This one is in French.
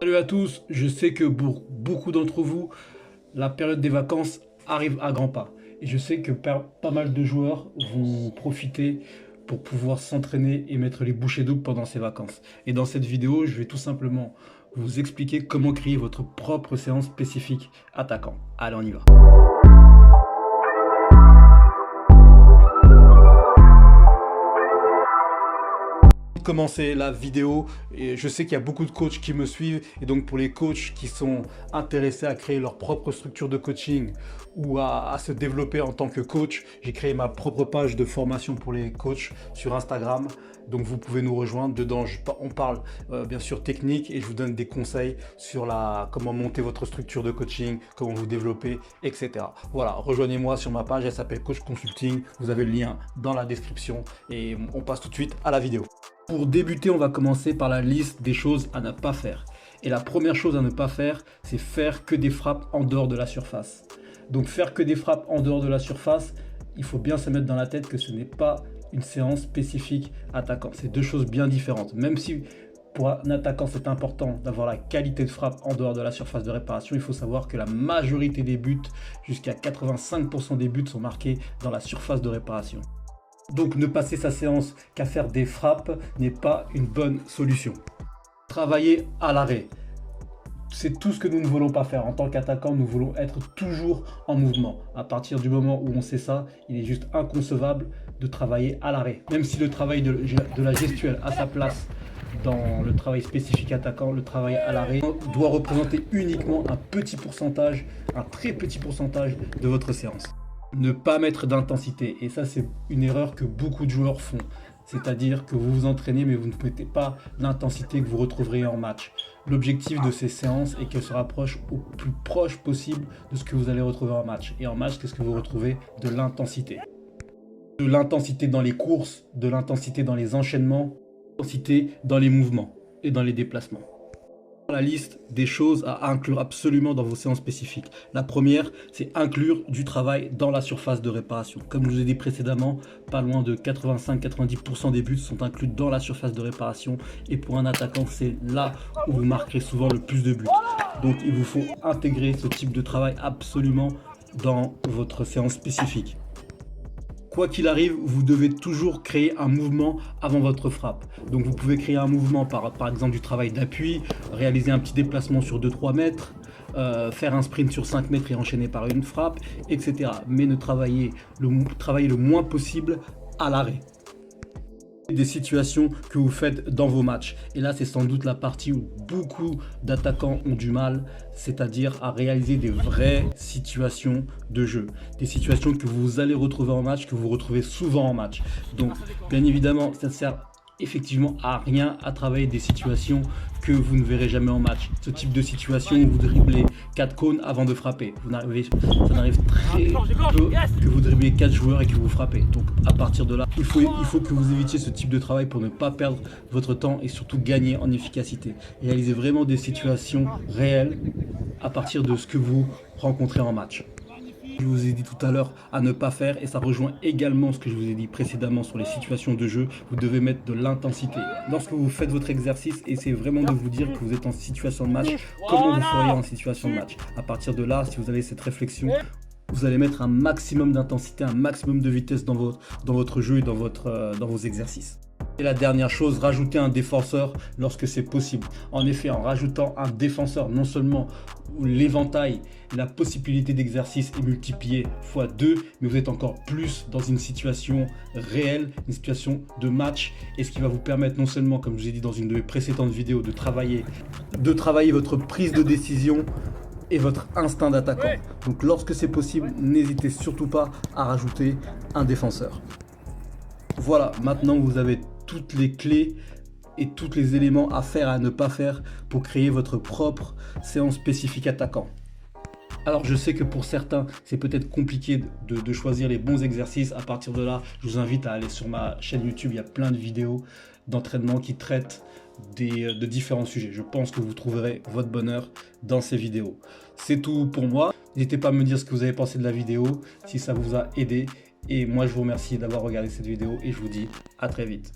Salut à tous, je sais que pour beaucoup d'entre vous, la période des vacances arrive à grands pas. Et je sais que pas mal de joueurs vont profiter pour pouvoir s'entraîner et mettre les bouchées doubles pendant ces vacances. Et dans cette vidéo, je vais tout simplement vous expliquer comment créer votre propre séance spécifique attaquant. Allez, on y va. Commencer la vidéo et je sais qu'il y a beaucoup de coachs qui me suivent et donc pour les coachs qui sont intéressés à créer leur propre structure de coaching ou à se développer en tant que coach, j'ai créé ma propre page de formation pour les coachs sur Instagram, donc vous pouvez nous rejoindre. Dedans on parle bien sûr technique et je vous donne des conseils sur comment monter votre structure de coaching, comment vous développer, etc. Voilà, rejoignez-moi sur ma page, elle s'appelle Coach Consulting, vous avez le lien dans la description et on passe tout de suite à la vidéo. Pour débuter, on va commencer par la liste des choses à ne pas faire. Et la première chose à ne pas faire, c'est faire que des frappes en dehors de la surface. Donc faire que des frappes en dehors de la surface, il faut bien se mettre dans la tête que ce n'est pas une séance spécifique attaquant. C'est deux choses bien différentes. Même si pour un attaquant, c'est important d'avoir la qualité de frappe en dehors de la surface de réparation, il faut savoir que la majorité des buts, jusqu'à 85% des buts sont marqués dans la surface de réparation. Donc ne passer sa séance qu'à faire des frappes n'est pas une bonne solution. Travailler à l'arrêt, c'est tout ce que nous ne voulons pas faire. En tant qu'attaquant, nous voulons être toujours en mouvement. À partir du moment où on sait ça, il est juste inconcevable de travailler à l'arrêt. Même si le travail de la gestuelle a sa place dans le travail spécifique attaquant, le travail à l'arrêt doit représenter uniquement un petit pourcentage, un très petit pourcentage de votre séance. Ne pas mettre d'intensité, et ça c'est une erreur que beaucoup de joueurs font, c'est-à-dire que vous vous entraînez mais vous ne mettez pas l'intensité que vous retrouverez en match. L'objectif de ces séances est qu'elles se rapprochent au plus proche possible de ce que vous allez retrouver en match. Et en match, qu'est-ce que vous retrouvez? De l'intensité. De l'intensité dans les courses, de l'intensité dans les enchaînements, de l'intensité dans les mouvements et dans les déplacements. La liste des choses à inclure absolument dans vos séances spécifiques. La première, c'est inclure du travail dans la surface de réparation. Comme je vous ai dit précédemment, pas loin de 85-90% des buts sont inclus dans la surface de réparation. Et pour un attaquant, c'est là où vous marquerez souvent le plus de buts. Donc il vous faut intégrer ce type de travail absolument dans votre séance spécifique. Quoi qu'il arrive, vous devez toujours créer un mouvement avant votre frappe. Donc vous pouvez créer un mouvement par exemple du travail d'appui, réaliser un petit déplacement sur 2-3 mètres, faire un sprint sur 5 mètres et enchaîner par une frappe, etc. Mais ne travaillez le moins possible à l'arrêt. Des situations que vous faites dans vos matchs. Et là, c'est sans doute la partie où beaucoup d'attaquants ont du mal, c'est-à-dire à réaliser des vraies situations de jeu. Des situations que vous allez retrouver en match, que vous retrouvez souvent en match. Donc, bien évidemment, ça ne sert effectivement à rien à travailler des situations que vous ne verrez jamais en match. Ce type de situation où vous dribblez 4 cônes avant de frapper. Ça n'arrive très peu que vous dribblez 4 joueurs et que vous frappez. Donc à partir de là, il faut que vous évitiez ce type de travail pour ne pas perdre votre temps et surtout gagner en efficacité. Réalisez vraiment des situations réelles à partir de ce que vous rencontrez en match. Je vous ai dit tout à l'heure à ne pas faire, et ça rejoint également ce que je vous ai dit précédemment sur les situations de jeu. Vous devez mettre de l'intensité. Lorsque vous faites votre exercice, essayez vraiment de vous dire que vous êtes en situation de match, comment vous feriez en situation de match. À partir de là, si vous avez cette réflexion, vous allez mettre un maximum d'intensité, un maximum de vitesse dans votre jeu et dans vos exercices. Et la dernière chose, rajouter un défenseur lorsque c'est possible. En effet, en rajoutant un défenseur, non seulement l'éventail, la possibilité d'exercice est multipliée x 2, mais vous êtes encore plus dans une situation réelle, une situation de match, et ce qui va vous permettre non seulement, comme je vous ai dit dans une de mes précédentes vidéos, de travailler votre prise de décision et votre instinct d'attaquant. Donc lorsque c'est possible, n'hésitez surtout pas à rajouter un défenseur. Voilà, maintenant vous avez toutes les clés et tous les éléments à faire et à ne pas faire pour créer votre propre séance spécifique attaquant. Alors je sais que pour certains c'est peut-être compliqué de choisir les bons exercices. À partir de là, je vous invite à aller sur ma chaîne YouTube, il y a plein de vidéos d'entraînement qui traitent de différents sujets. Je pense que vous trouverez votre bonheur dans ces vidéos. C'est tout pour moi. N'hésitez pas à me dire ce que vous avez pensé de la vidéo, si ça vous a aidé. Et moi je vous remercie d'avoir regardé cette vidéo et je vous dis à très vite.